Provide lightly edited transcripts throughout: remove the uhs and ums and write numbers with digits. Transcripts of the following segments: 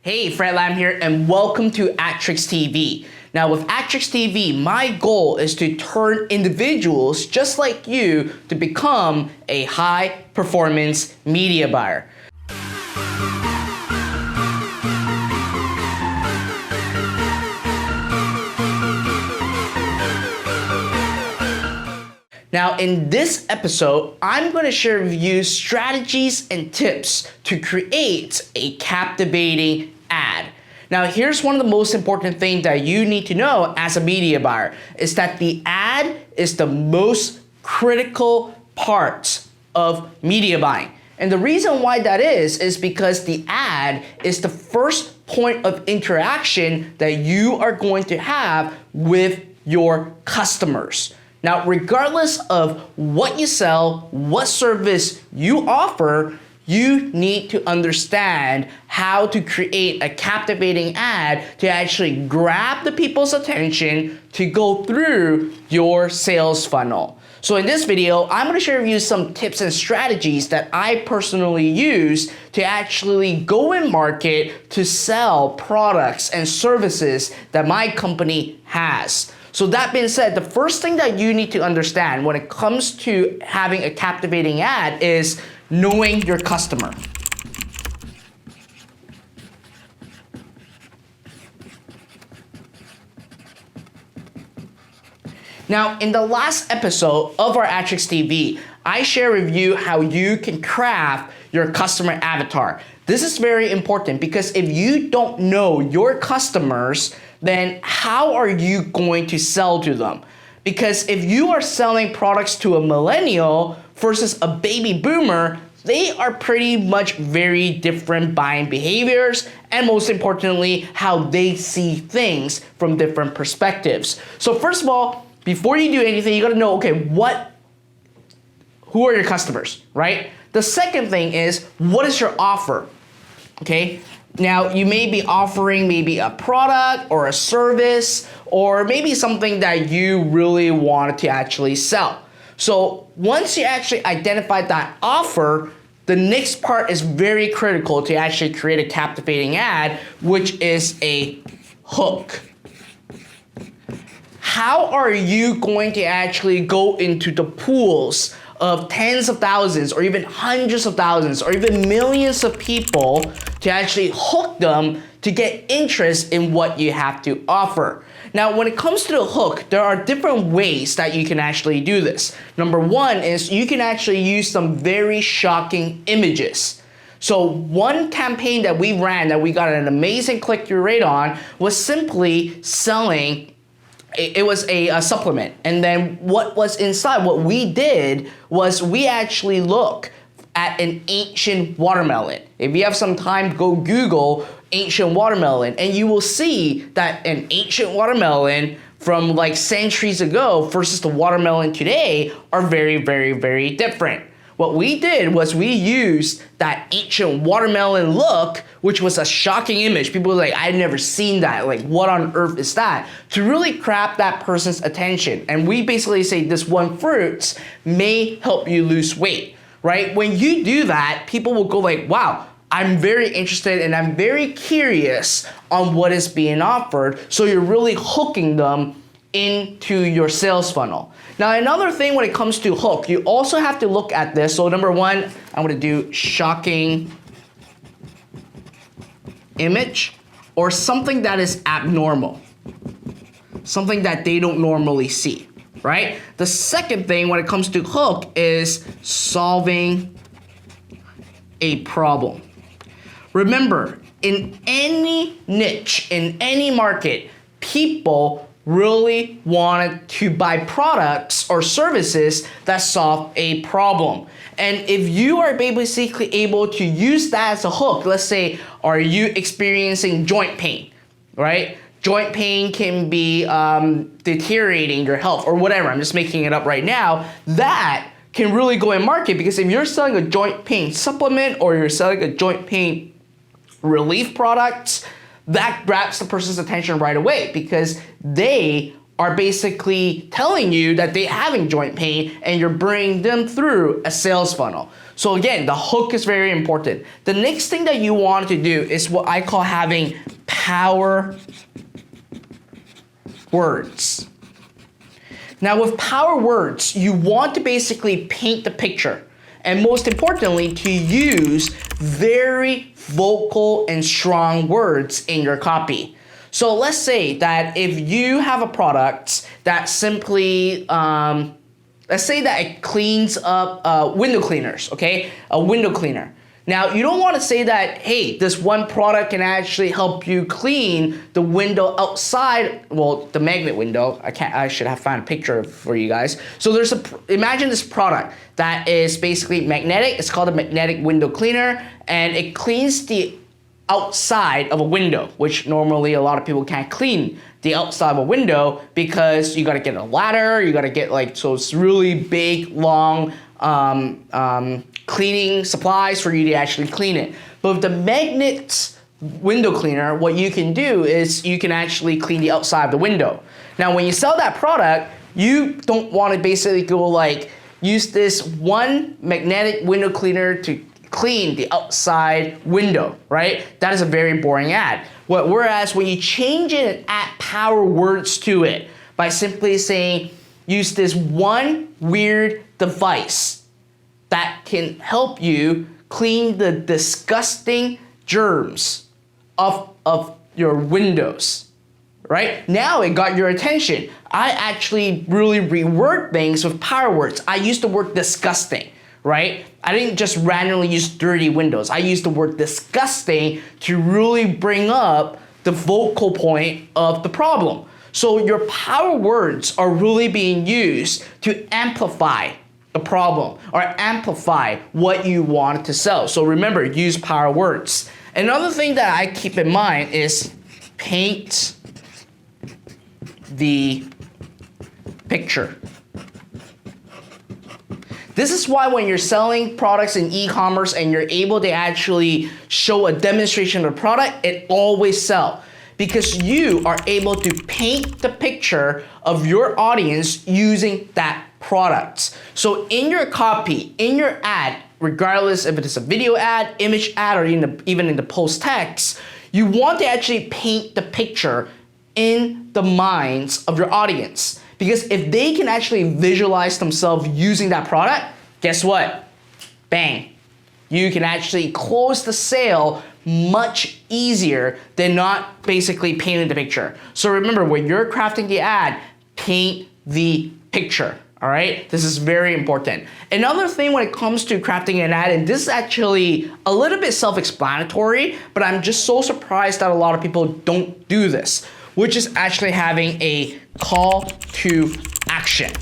Hey, Fred Lam here, and welcome to Atrix TV. Now, with Atrix TV, my goal is to turn individuals just like you to become a high-performance media buyer. Now, in this episode, I'm going to share with you strategies and tips to create a captivating ad. Now, here's one of the most important things that you need to know as a media buyer is that the ad is the most critical part of media buying. And the reason why that is because the ad is the first point of interaction that you are going to have with your customers. Now, regardless of what you sell, what service you offer, you need to understand how to create a captivating ad to actually grab the people's attention to go through your sales funnel. So in this video, I'm going to share with you some tips and strategies that I personally use to actually go in market to sell products and services that my company has. So that being said, the first thing that you need to understand when it comes to having a captivating ad is knowing your customer. Now, in the last episode of our Atrix TV, I share with you how you can craft your customer avatar. This is very important because if you don't know your customers, then how are you going to sell to them? Because if you are selling products to a millennial versus a baby boomer, they are pretty much very different buying behaviors and most importantly, how they see things from different perspectives. So first of all, before you do anything, you gotta know, okay, who are your customers, right? The second thing is, what is your offer, okay? Now, you may be offering maybe a product or a service or maybe something that you really wanted to actually sell. So once you actually identify that offer, the next part is very critical to actually create a captivating ad, which is a hook. How are you going to actually go into the pools of tens of thousands or even hundreds of thousands or even millions of people to actually hook them to get interest in what you have to offer? Now, when it comes to the hook, there are different ways that you can actually do this. Number one is you can actually use some very shocking images. So one campaign that we ran that we got an amazing click-through rate on was simply selling it was a supplement, and then what was inside, what we did was we actually look at an ancient watermelon. If you have some time, go Google ancient watermelon, and you will see that an ancient watermelon from like centuries ago versus the watermelon today are very, very, very different. What we did was we used that ancient watermelon look, which was a shocking image. People were like, I've never seen that. Like, what on earth is that? To really grab that person's attention. And we basically say this one fruit may help you lose weight, right? When you do that, people will go like, wow, I'm very interested and I'm very curious on what is being offered. So you're really hooking them into your sales funnel. Now, another thing when it comes to hook, you also have to look at this. So number one, I'm gonna do shocking image or something that is abnormal, something that they don't normally see, right? The second thing when it comes to hook is solving a problem. Remember, in any niche, in any market, people really wanted to buy products or services that solve a problem. And if you are basically able to use that as a hook, let's say, are you experiencing joint pain, right? Joint pain can be deteriorating your health or whatever. I'm just making it up right now. That can really go in market because if you're selling a joint pain supplement or you're selling a joint pain relief product, that grabs the person's attention right away because they are basically telling you that they having joint pain and you're bringing them through a sales funnel. So again, the hook is very important. The next thing that you want to do is what I call having power words. Now with power words, you want to basically paint the picture, and most importantly, to use very vocal and strong words in your copy. So let's say that if you have a product that simply, let's say that it cleans up window cleaners, okay? A window cleaner. Now, you don't want to say that, hey, this one product can actually help you clean the window outside, well, the magnet window. I should have found a picture for you guys. So imagine this product that is basically magnetic. It's called a magnetic window cleaner, and it cleans the outside of a window, which normally a lot of people can't clean the outside of a window because you got to get a ladder, you got to get so it's really big, long cleaning supplies for you to actually clean it. But with the magnet window cleaner, what you can do is you can actually clean the outside of the window. Now, when you sell that product, you don't want to basically go use this one magnetic window cleaner to clean the outside window, right? That is a very boring ad. Whereas when you change it and add power words to it by simply saying, use this one weird device that can help you clean the disgusting germs of your windows, right? Now it got your attention. I actually really reword things with power words. I used the word disgusting, right? I didn't just randomly use dirty windows. I used the word disgusting to really bring up the vocal point of the problem. So your power words are really being used to amplify the problem or amplify what you want to sell. So remember, use power words. Another thing that I keep in mind is paint the picture. This is why when you're selling products in e-commerce and you're able to actually show a demonstration of the product, it always sells. Because you are able to paint the picture of your audience using that product. So in your copy, in your ad, regardless if it is a video ad, image ad, or even in the post text, you want to actually paint the picture in the minds of your audience. Because if they can actually visualize themselves using that product, guess what? Bang. You can actually close the sale much easier than not basically painting the picture. So remember, when you're crafting the ad, paint the picture. All right, this is very important. Another thing when it comes to crafting an ad, and this is actually a little bit self-explanatory, but I'm just so surprised that a lot of people don't do this, which is actually having a call to action.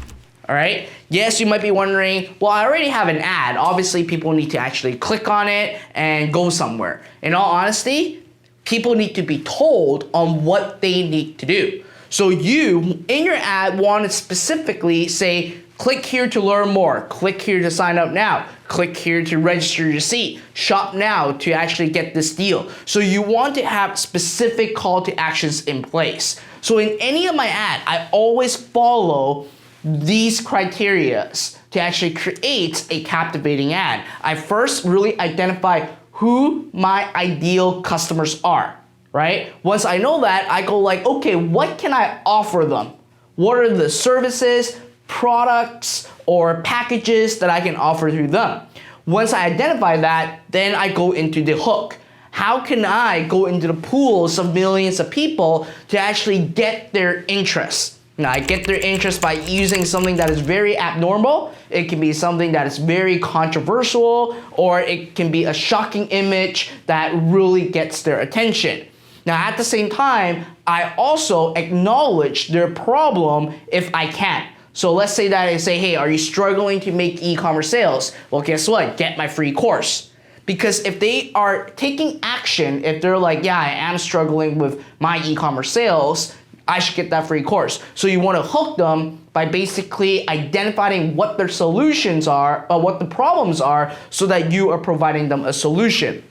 All right. Yes, you might be wondering, well, I already have an ad. Obviously, people need to actually click on it and go somewhere. In all honesty, people need to be told on what they need to do. So you, in your ad, want to specifically say, click here to learn more, click here to sign up now, click here to register your seat, shop now to actually get this deal. So you want to have specific call to actions in place. So in any of my ad, I always follow these criteria to actually create a captivating ad. I first really identify who my ideal customers are. Right? Once I know that, I go okay, what can I offer them? What are the services, products, or packages that I can offer through them? Once I identify that, then I go into the hook. How can I go into the pools of millions of people to actually get their interest? Now, I get their interest by using something that is very abnormal. It can be something that is very controversial, or it can be a shocking image that really gets their attention. Now, at the same time, I also acknowledge their problem if I can. So let's say that I say, hey, are you struggling to make e-commerce sales? Well, guess what? Get my free course. Because if they are taking action, if they're yeah, I am struggling with my e-commerce sales, I should get that free course. So you want to hook them by basically identifying what their solutions are, or what the problems are, so that you are providing them a solution.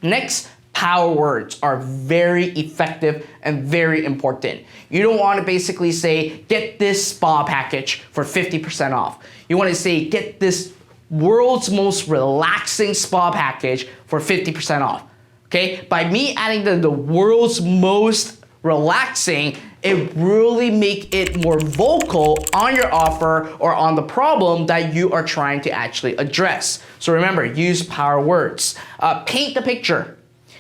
Next, power words are very effective and very important. You don't want to basically say, get this spa package for 50% off. You want to say, get this world's most relaxing spa package for 50% off. Okay? By me adding the world's most relaxing, it really make it more vocal on your offer or on the problem that you are trying to actually address. So remember, use power words. Paint the picture.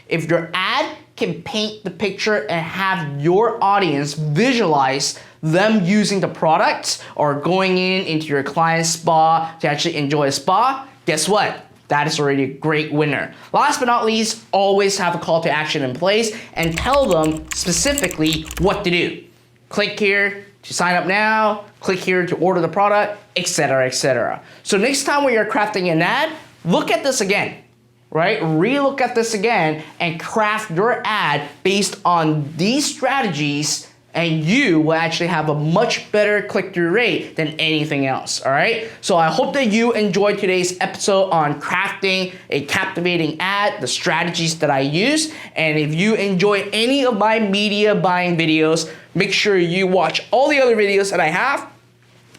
If your ad can paint the picture and have your audience visualize them using the products or going into your client's spa to actually enjoy a spa, guess what? That is already a great winner. Last but not least, always have a call to action in place and tell them specifically what to do. Click here to sign up now, click here to order the product, etc., etc. So next time when you're crafting an ad, look at this again, right? Re-look at this again and craft your ad based on these strategies, and you will actually have a much better click-through rate than anything else, all right? So I hope that you enjoyed today's episode on crafting a captivating ad, the strategies that I use. And if you enjoy any of my media buying videos, make sure you watch all the other videos that I have,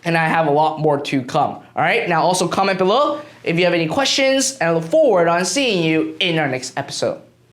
and I have a lot more to come, all right? Now also comment below if you have any questions, and I look forward on seeing you in our next episode.